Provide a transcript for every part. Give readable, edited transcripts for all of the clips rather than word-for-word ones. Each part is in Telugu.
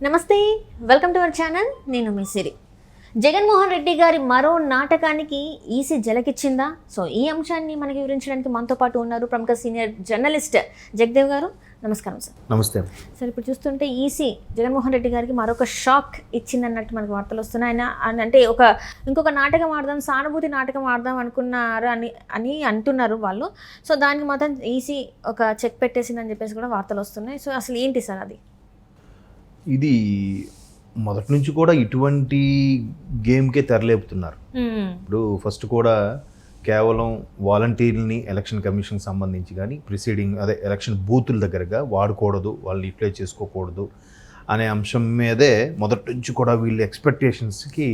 నమస్తే, వెల్కమ్ టు అవర్ ఛానల్. నేను మీ సిరి. జగన్మోహన్ రెడ్డి గారి మరో నాటకానికి ఈసీ జలకిచ్చిందా? సో ఈ అంశాన్ని మనకి వివరించడానికి మనతో పాటు ఉన్నారు ప్రముఖ సీనియర్ జర్నలిస్ట్ జగదేవ్ గారు. నమస్కారం సార్. నమస్తే సార్. ఇప్పుడు చూస్తుంటే ఈసీ జగన్మోహన్ రెడ్డి గారికి మరొక షాక్ ఇచ్చిందన్నట్టు మనకు వార్తలు వస్తున్నాయి. ఆయన అంటే ఇంకొక నాటకం ఆడదాం, సానుభూతి నాటకం ఆడదాం అనుకున్నారు అని అంటున్నారు వాళ్ళు. సో దానికి మాత్రం ఈసీ ఒక చెక్ పెట్టేసిందని చెప్పేసి కూడా వార్తలు వస్తున్నాయి. సో అసలు ఏంటి సార్ అది? ఇది మొదటి నుంచి కూడా ఇటువంటి గేమ్కే తెరలేపుతున్నారు. ఇప్పుడు ఫస్ట్ కూడా కేవలం వాలంటీర్ని ఎలక్షన్ కమిషన్కి సంబంధించి కానీ ఎలక్షన్ బూతుల దగ్గరగా వాడకూడదు, వాళ్ళు యూటిలైజ్ చేసుకోకూడదు అనే అంశం మీదే మొదటి నుంచి కూడా వీళ్ళ ఎక్స్పెక్టేషన్స్కి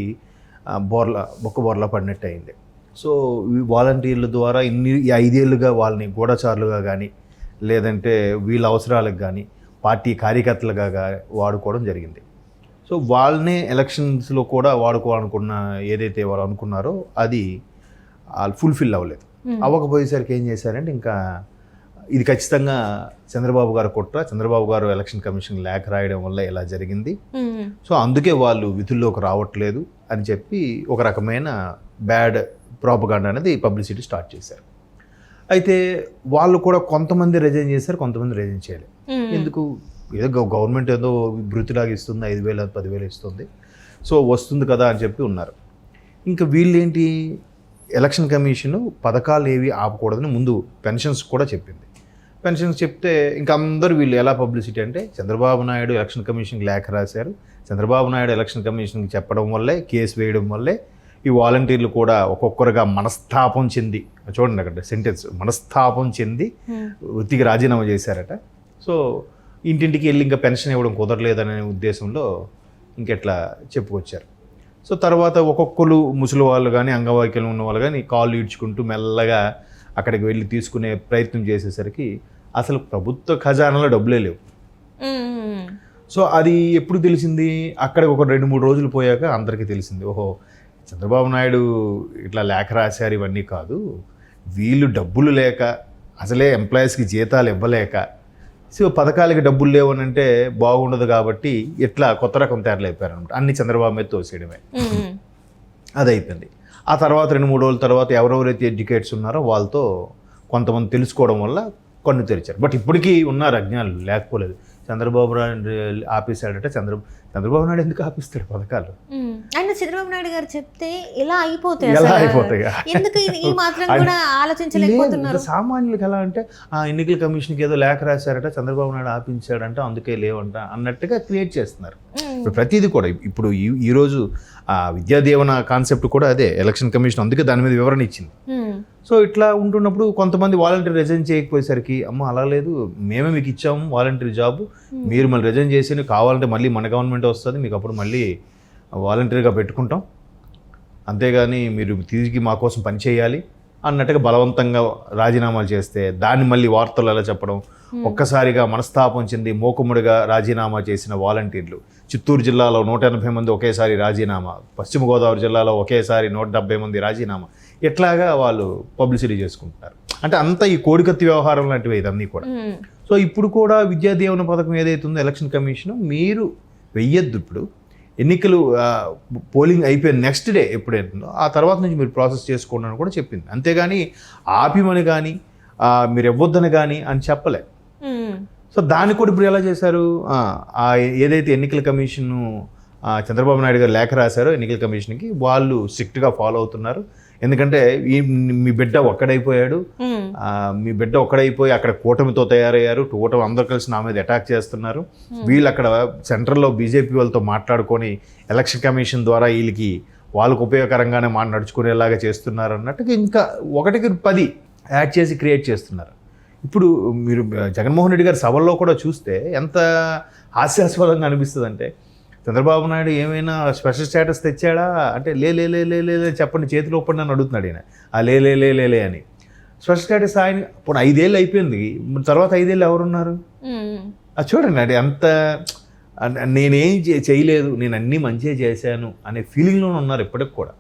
బొక్కబోర్లా పడినట్టు అయింది. సో ఈ వాలంటీర్ల ద్వారా ఈ 5 ఏళ్ళుగా వాళ్ళని గూఢచారులుగా కానీ లేదంటే వీళ్ళ అవసరాలకు కానీ పార్టీ కార్యకర్తలుగా వాడుకోవడం జరిగింది. సో వాళ్ళనే ఎలక్షన్స్లో కూడా వాడుకోవాలనుకున్న ఏదైతే వాళ్ళు అనుకున్నారో అది వాళ్ళు ఫుల్ఫిల్ అవ్వలేదు. అవ్వకపోయేసరికి ఏం చేశారంటే ఇంకా ఇది ఖచ్చితంగా చంద్రబాబు గారు కుట్ర, చంద్రబాబు గారు ఎలక్షన్ కమిషన్ లేఖ రాయడం వల్ల ఇలా జరిగింది, సో అందుకే వాళ్ళు విధుల్లోకి రావట్లేదు అని చెప్పి ఒక రకమైన బ్యాడ్ ప్రాపగాండా అనేది పబ్లిసిటీ స్టార్ట్ చేశారు. అయితే వాళ్ళు కూడా కొంతమంది రిజైన్ చేశారు, కొంతమంది రిజైన్ చేయలేదు. ఎందుకు? ఏదో గవర్నమెంట్ ఏదో భృతిలాగా ఇస్తుంది, 5,000 10,000 ఇస్తుంది, సో వస్తుంది కదా అని చెప్పి ఉన్నారు. ఇంకా వీళ్ళేంటి, ఎలక్షన్ కమిషన్ పథకాలు ఏవి ఆపకూడదని ముందు పెన్షన్స్ కూడా చెప్పింది. పెన్షన్స్ చెప్తే ఇంకా అందరూ వీళ్ళు ఎలా పబ్లిసిటీ అంటే చంద్రబాబు నాయుడు ఎలక్షన్ కమిషన్కి లేఖ రాశారు, చంద్రబాబు నాయుడు ఎలక్షన్ కమిషన్కి చెప్పడం వల్లే, కేసు వేయడం వల్లే ఈ వాలంటీర్లు కూడా ఒక్కొక్కరుగా మనస్తాపం చెంది, చూడండి అక్కడ సెంటెన్స్, మనస్తాపం చెంది వృత్తికి రాజీనామా చేశారట. సో ఇంటింటికి వెళ్ళి ఇంకా పెన్షన్ ఇవ్వడం కుదరలేదనే ఉద్దేశంలో ఇంకెట్లా చెప్పుకొచ్చారు. సో తర్వాత ఒక్కొక్కరు ముసలి వాళ్ళు కానీ అంగవైకల్యం ఉన్న వాళ్ళు కానీ కాళ్ళు ఈడ్చుకుంటూ మెల్లగా అక్కడికి వెళ్ళి తీసుకునే ప్రయత్నం చేసేసరికి అసలు ప్రభుత్వ ఖజానాలో డబ్బులే లేవు. సో అది ఎప్పుడు తెలిసింది? అక్కడికి ఒక 2-3 రోజులు పోయాక అందరికీ తెలిసింది, ఓహో చంద్రబాబు నాయుడు ఇట్లా లేఖ రాశారు, ఇవన్నీ కాదు, వీళ్ళు డబ్బులు లేక అసలే ఎంప్లాయీస్కి జీతాలు ఇవ్వలేక, సో పథకాలకి డబ్బులు లేవని అంటే బాగుండదు కాబట్టి ఇట్లా కొత్త రకం తెరలేపారనమాట. అన్ని చంద్రబాబు మీద తోసేయడమే, అది అయిపోయింది. ఆ తర్వాత 2-3 రోజుల తర్వాత ఎవరెవరైతే ఎడ్యుకేట్స్ ఉన్నారో వాళ్ళతో కొంతమంది తెలుసుకోవడం వల్ల కన్ను తెరిచారు. బట్ ఇప్పటికీ ఉన్నారు అజ్ఞానులు, లేకపోలేదు. చంద్రబాబు నాయుడు ఆపేశాడట. చంద్రబాబు నాయుడు ఎందుకు ఆపిస్తాడు పథకాలు? ఆయన చంద్రబాబు నాయుడు గారు చెప్తే ఎలా అయిపోతాయి? ఎందుకు ఈ మాత్రం కూడా ఆలోచించలేకపోతున్నారు? సామాన్యులకు ఎలా అంటే ఎన్నికల కమిషన్కి ఏదో లేఖ రాశారట, చంద్రబాబు నాయుడు ఆపించాడంట, అందుకే లేవంట అన్నట్టుగా క్రియేట్ చేస్తున్నారు. ఇప్పుడు ప్రతిదీ కూడా ఇప్పుడు ఈరోజు విద్యా దీవెన కాన్సెప్ట్ కూడా అదే, ఎలక్షన్ కమిషన్ అందుకే దాని మీద వివరణ ఇచ్చింది. సో ఇట్లా ఉంటున్నప్పుడు కొంతమంది వాలంటీర్ రిజైన్ చేయకపోయేసరికి, అమ్మ అలా లేదు, మేమే మీకు ఇచ్చాము వాలంటీర్ జాబ్, మీరు మళ్ళీ రిజైన్ చేసి కావాలంటే మళ్ళీ మన గవర్నమెంట్ వస్తుంది, మీకు అప్పుడు మళ్ళీ వాలంటీర్గా పెట్టుకుంటాం, అంతేగాని మీరు తిరిగి మా కోసం పని చేయాలి అన్నట్టుగా బలవంతంగా రాజీనామాలు చేస్తే దాన్ని మళ్ళీ వార్తలు ఎలా చెప్పడం, ఒక్కసారిగా మనస్తాపం చెంది మోకుముడిగా రాజీనామా చేసిన వాలంటీర్లు, చిత్తూరు జిల్లాలో 180 మంది ఒకేసారి రాజీనామా, పశ్చిమ గోదావరి జిల్లాలో ఒకేసారి 170 మంది రాజీనామా, ఎట్లాగా వాళ్ళు పబ్లిసిటీ చేసుకుంటున్నారు. అంటే అంతా ఈ కోడికత్తి వ్యవహారం లాంటివి ఇదన్నీ కూడా. సో ఇప్పుడు కూడా విద్యా దీవెన పథకం ఏదైతే ఉందో ఎలక్షన్ కమిషన్ మీరు వెయ్యొద్దు, ఇప్పుడు ఎన్నికలు పోలింగ్ అయిపోయిన నెక్స్ట్ డే ఎప్పుడైతుందో ఆ తర్వాత నుంచి మీరు ప్రాసెస్ చేసుకోండి అని కూడా చెప్పింది. అంతేగాని ఆపిమని కానీ మీరు ఇవ్వొద్దని కానీ అని చెప్పలే. సో దాన్ని కూడా ఇప్పుడు ఎలా చేశారు, ఏదైతే ఎన్నికల కమిషన్ చంద్రబాబు నాయుడు గారు లేఖ రాశారో ఎన్నికల కమిషన్కి, వాళ్ళు స్ట్రిక్ట్గా ఫాలో అవుతున్నారు. ఎందుకంటే మీ బిడ్డ ఒక్కడైపోయి అక్కడ కూటమితో తయారయ్యారు, కూటమి అందరూ కలిసి నా మీద అటాక్ చేస్తున్నారు, వీళ్ళు అక్కడ సెంట్రల్లో బీజేపీ వాళ్ళతో మాట్లాడుకొని ఎలక్షన్ కమిషన్ ద్వారా వాళ్ళకు ఉపయోగకరంగానే నడుచుకునేలాగా చేస్తున్నారు అన్నట్టుగా ఇంకా 1కి 10 యాడ్ చేసి క్రియేట్ చేస్తున్నారు. ఇప్పుడు మీరు జగన్మోహన్ రెడ్డి గారి సభల్లో కూడా చూస్తే ఎంత హాస్యాస్పదంగా అనిపిస్తుంది అంటే, చంద్రబాబు నాయుడు ఏమైనా స్పెషల్ స్టేటస్ తెచ్చాడా అంటే లే చెప్పండి, చేతిలో ఒప్పండి అని అడుగుతున్నాడు ఆయన. లే అని స్పెషల్ స్టేటస్ ఆయన ఇప్పుడు 5 ఏళ్ళు అయిపోయింది, తర్వాత 5 ఏళ్ళు ఎవరున్నారు? అది చూడండి, అది అంత నేనేం చేయలేదు, నేను అన్నీ మంచిగా చేశాను అనే ఫీలింగ్లోనే ఉన్నారు ఇప్పటికి కూడా.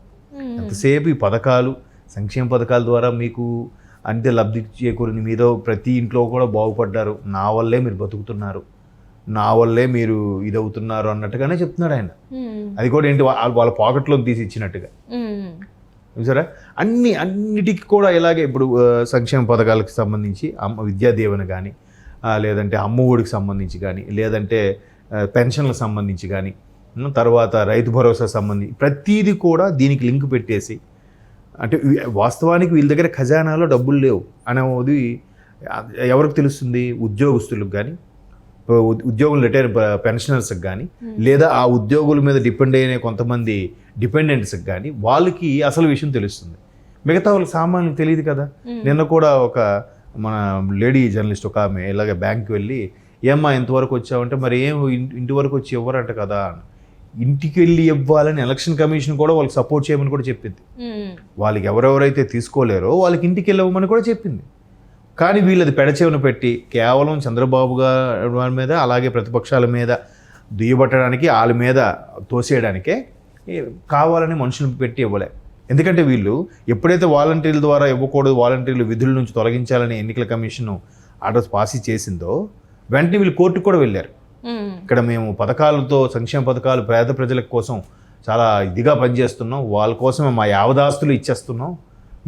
ఎంతసేపు ఈ పథకాలు, సంక్షేమ పథకాల ద్వారా మీకు అంటే లబ్ధి చేకూరింది, మీదో ప్రతి ఇంట్లో కూడా బాగుపడ్డారు, నా వల్లే మీరు బతుకుతున్నారు, నా వల్లే మీరు ఇది అవుతున్నారు అన్నట్టుగానే చెప్తున్నాడు ఆయన. అది కూడా ఏంటి వాళ్ళ పాకెట్లో తీసి ఇచ్చినట్టుగా చూసారా. అన్నిటికీ కూడా ఇలాగే ఇప్పుడు సంక్షేమ పథకాలకు సంబంధించి విద్యా దీవెన కానీ, లేదంటే అమ్మఒడికి సంబంధించి కానీ, లేదంటే పెన్షన్లకు సంబంధించి కానీ, తర్వాత రైతు భరోసా సంబంధించి ప్రతీది కూడా దీనికి లింక్ పెట్టేసి, అంటే వాస్తవానికి వీళ్ళ దగ్గర ఖజానాలో డబ్బులు లేవు అనేది ఎవరికి తెలుస్తుంది? ఉద్యోగస్తులకు కానీ, ఉద్యోగులు రిటైర్ పెన్షనర్స్కి కానీ, లేదా ఆ ఉద్యోగుల మీద డిపెండ్ అయిన కొంతమంది డిపెండెంట్స్కి కానీ వాళ్ళకి అసలు విషయం తెలుస్తుంది. మిగతా వాళ్ళకి సామాన్యులు తెలియదు కదా. నిన్న కూడా ఒక మన లేడీ జర్నలిస్ట్ ఒక ఆమె ఇలాగ బ్యాంక్కి వెళ్ళి, ఏమ్మా ఇంతవరకు వచ్చావంటే, మరి ఏం ఇంటి వరకు వచ్చి ఇవ్వరంట కదా, ఇంటికి వెళ్ళి ఇవ్వాలని ఎలక్షన్ కమిషన్ కూడా వాళ్ళకి సపోర్ట్ చేయమని కూడా చెప్పింది. వాళ్ళకి ఎవరెవరైతే తీసుకోలేరో వాళ్ళకి ఇంటికి వెళ్ళమని కూడా చెప్పింది. కానీ వీళ్ళది పెడచెవిన పెట్టి కేవలం చంద్రబాబు గారి మీద, అలాగే ప్రతిపక్షాల మీద దుయ్యబట్టడానికి, వాళ్ళ మీద తోసేయడానికే కావాలని మనుషులను పెట్టి ఇవ్వలే. ఎందుకంటే వీళ్ళు ఎప్పుడైతే వాలంటీర్ల ద్వారా ఇవ్వకూడదు, వాలంటీర్లు విధుల నుంచి తొలగించాలని ఎన్నికల కమిషన్ ఆర్డర్స్ పాస్ చేసిందో వెంటనే వీళ్ళు కోర్టుకు కూడా వెళ్ళారు. ఇక్కడ మేము పథకాలతో, సంక్షేమ పథకాలు పేద ప్రజల కోసం చాలా ఇదిగా పనిచేస్తున్నాం, వాళ్ళ కోసమే మా యావదాస్తులు ఇచ్చేస్తున్నాం,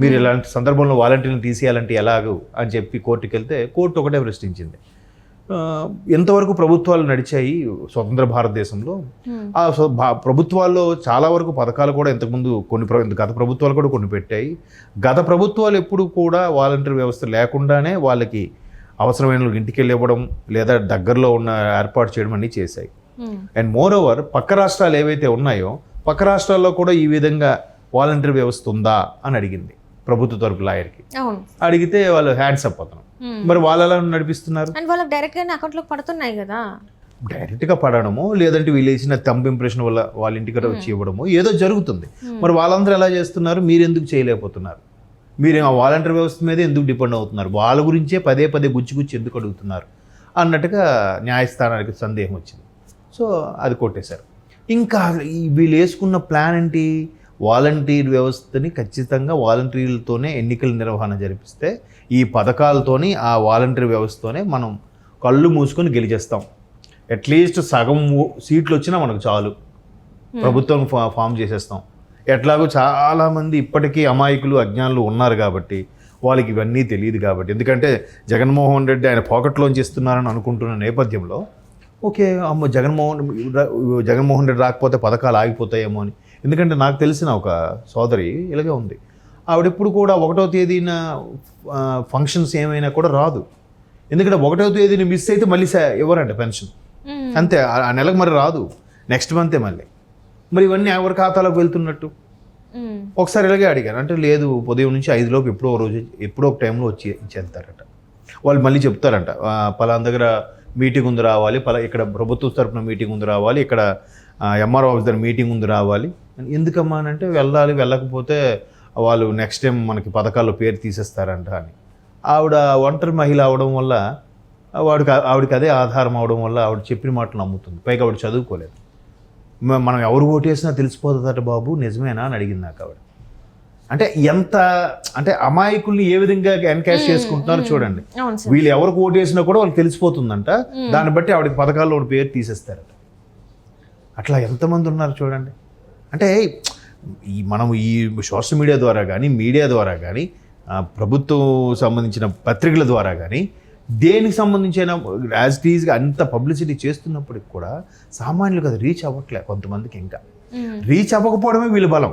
మీరు ఇలాంటి సందర్భంలో వాలంటీర్లను తీసేయాలంటే ఎలాగూ అని చెప్పి కోర్టుకు వెళ్తే కోర్టు ఒకటే ప్రశ్నించింది. ఎంతవరకు ప్రభుత్వాలు నడిచాయి స్వతంత్ర భారతదేశంలో? ఆ ప్రభుత్వాల్లో చాలా వరకు పథకాలు కూడా ఇంతకుముందు గత ప్రభుత్వాలు కూడా కొన్ని పెట్టాయి. గత ప్రభుత్వాలు ఎప్పుడు కూడా వాలంటీర్ వ్యవస్థ లేకుండానే వాళ్ళకి అవసరమైన ఇంటికి వెళ్ళి ఇవ్వడం, లేదా దగ్గరలో ఉన్న ఏర్పాటు చేయడం అన్నీ చేశాయి. అండ్ మోర్ ఓవర్ పక్క రాష్ట్రాలు ఏవైతే ఉన్నాయో, పక్క రాష్ట్రాల్లో కూడా ఈ విధంగా వాలంటీర్ వ్యవస్థ ఉందా అని అడిగింది ప్రభుత్వ తరపు లాయర్కి. అడిగితే వాళ్ళు హ్యాండ్స్ అప్ అతను. మరి వాళ్ళు ఎలా నడిపిస్తున్నారు? వాళ్ళకి డైరెక్ట్గా అకౌంట్లోకి పడుతున్నాయి కదా. డైరెక్ట్గా పడడమో, లేదంటే వీళ్ళు వేసిన థంబ్ ఇంప్రెషన్ వల్ల వాళ్ళ ఇంటికి వచ్చి ఇవ్వడమో ఏదో జరుగుతుంది. మరి వాళ్ళందరూ ఎలా చేస్తున్నారు? మీరు ఎందుకు చేయలేకపోతున్నారు? మీరు ఆ వాలంటీర్ వ్యవస్థ మీద ఎందుకు డిపెండ్ అవుతున్నారు? వాళ్ళ గురించే పదే పదే గుచ్చి ఎందుకు అడుగుతున్నారు అన్నట్టుగా న్యాయస్థానానికి సందేహం వచ్చింది. సో అది కొట్టేశారు. ఇంకా వీళ్ళు వేసుకున్న ప్లాన్ ఏంటి? వాలంటీర్ వ్యవస్థని ఖచ్చితంగా వాలంటీర్లతోనే ఎన్నికల నిర్వహణ జరిపిస్తే, ఈ పథకాలతోని ఆ వాలంటీర్ వ్యవస్థతోనే మనం కళ్ళు మూసుకొని గెలిచేస్తాం, అట్లీస్ట్ సగం సీట్లు వచ్చినా మనకు చాలు, ప్రభుత్వం ఫామ్ చేసేస్తాం. ఎట్లాగో చాలామంది ఇప్పటికీ అమాయకులు, అజ్ఞానులు ఉన్నారు కాబట్టి వాళ్ళకి ఇవన్నీ తెలియదు కాబట్టి. ఎందుకంటే జగన్మోహన్ రెడ్డి ఆయన పాకెట్లోంచి ఇస్తున్నారని అనుకుంటున్న నేపథ్యంలో, ఓకే అమ్మ జగన్మోహన్ రెడ్డి రాకపోతే పథకాలు ఆగిపోతాయేమో అని. ఎందుకంటే నాకు తెలిసిన ఒక సోదరి ఇలాగే ఉంది. ఆవిడెప్పుడు కూడా 1వ తేదీన ఫంక్షన్స్ ఏమైనా కూడా రాదు. ఎందుకంటే 1వ తేదీని మిస్ అయితే మళ్ళీ ఇవ్వరంట పెన్షన్, అంతే. ఆ నెలకు మరి రాదు, నెక్స్ట్ మంతే మళ్ళీ. మరి ఇవన్నీ ఎవరి ఖాతాలోకి వెళ్తున్నట్టు? ఒకసారి ఇలాగే అడిగాను. అంటే లేదు, ఉదయం నుంచి 5 ఎప్పుడో ఒక టైంలో వచ్చి ఇచ్చేస్తారట. వాళ్ళు మళ్ళీ చెప్తారంట, పలానా దగ్గర మీటింగ్ ఉంది రావాలి, ఇక్కడ ప్రభుత్వ తరపున మీటింగ్ ఉంది రావాలి, ఇక్కడ ఎంఆర్ఓ ఆఫీస్ దగ్గర మీటింగ్ ఉంది రావాలి. ఎందుకమ్మా అని అంటే, వెళ్ళకపోతే వాళ్ళు నెక్స్ట్ టైం మనకి పథకాల్లో పేరు తీసేస్తారంట అని. ఆవిడ ఒంటరి మహిళ అవడం వల్ల ఆవిడకి అదే ఆధారం అవడం వల్ల ఆవిడ చెప్పిన మాటలు నమ్ముతుంది. పైగా ఆవిడ చదువుకోలేదు. మనం ఎవరు ఓటేసినా తెలిసిపోతుందట బాబు, నిజమేనా అని అడిగింది నాకు ఆవిడ. అంటే ఎంత అంటే అమాయకుల్ని ఏ విధంగా ఎన్కాష్ చేసుకుంటున్నారో చూడండి. వీళ్ళు ఎవరికి ఓటేసినా కూడా వాళ్ళకి తెలిసిపోతుందంట, దాన్ని బట్టి ఆవిడకి పథకాల్లో పేరు తీసేస్తారట. అట్లా ఎంతమంది ఉన్నారు చూడండి. అంటే మనం ఈ సోషల్ మీడియా ద్వారా కానీ, మీడియా ద్వారా కానీ, ప్రభుత్వం సంబంధించిన పత్రికల ద్వారా కానీ, దేనికి సంబంధించిన యాజ్ ఇట్ ఈజ్గా అంత పబ్లిసిటీ చేస్తున్నప్పటికి కూడా సామాన్యులకు అది రీచ్ అవ్వట్లే. కొంతమందికి ఇంకా రీచ్ అవ్వకపోవడమే వీళ్ళ బలం.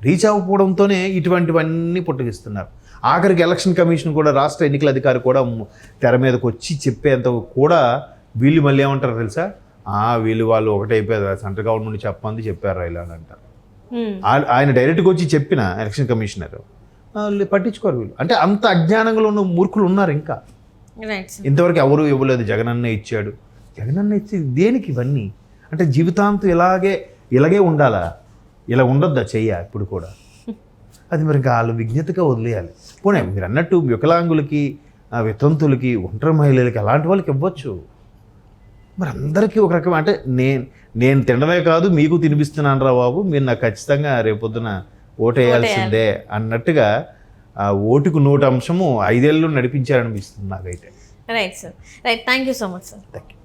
రీచ్ అవ్వకపోవడంతోనే ఇటువంటివన్నీ పుట్టగిస్తున్నారు. ఆఖరికి ఎలక్షన్ కమిషన్ కూడా, రాష్ట్ర ఎన్నికల అధికారి కూడా తెర మీదకి వచ్చి చెప్పేంత కూడా వీళ్ళు మళ్ళీ ఏమంటారు తెలుసా? వాళ్ళు ఒకటైపోయారు, సెంట్రల్ గవర్నమెంట్ చెప్పారా ఇలా అని అంటారు. ఆయన డైరెక్ట్గా వచ్చి చెప్పిన ఎలక్షన్ కమిషనర్ పట్టించుకోరు వీళ్ళు. అంటే అంత అజ్ఞానంలో ఉన్న మూర్ఖులు ఉన్నారు. ఇంకా ఇంతవరకు ఎవరు ఇవ్వలేదు, జగనన్న ఇచ్చాడు. జగనన్న ఇచ్చి దేనికి ఇవన్నీ? అంటే జీవితాంతం ఇలాగే ఉండాలా? ఇలా ఉండొద్దా చెయ్య ఇప్పుడు కూడా? అది మరి ఇంకా వాళ్ళు విజ్ఞతగా వదిలేయాలి. పోనీ మీరు అన్నట్టు వికలాంగులకి, వితంతులకి, ఒంటరి మహిళలకి అలాంటి వాళ్ళకి ఇవ్వచ్చు. మరి అందరికీ ఒక రకం అంటే నేను తినడమే కాదు మీకు తినిపిస్తున్నాను రా బాబు, మీరు నాకు ఖచ్చితంగా రేపొద్దున ఓటేయాల్సిందే అన్నట్టుగా ఆ ఓటుకు 100 అంశము 5 ఏళ్ళు నడిపించారనిపిస్తుంది నాకైతే. Right sir, right. Thank you so much sir. Thank you.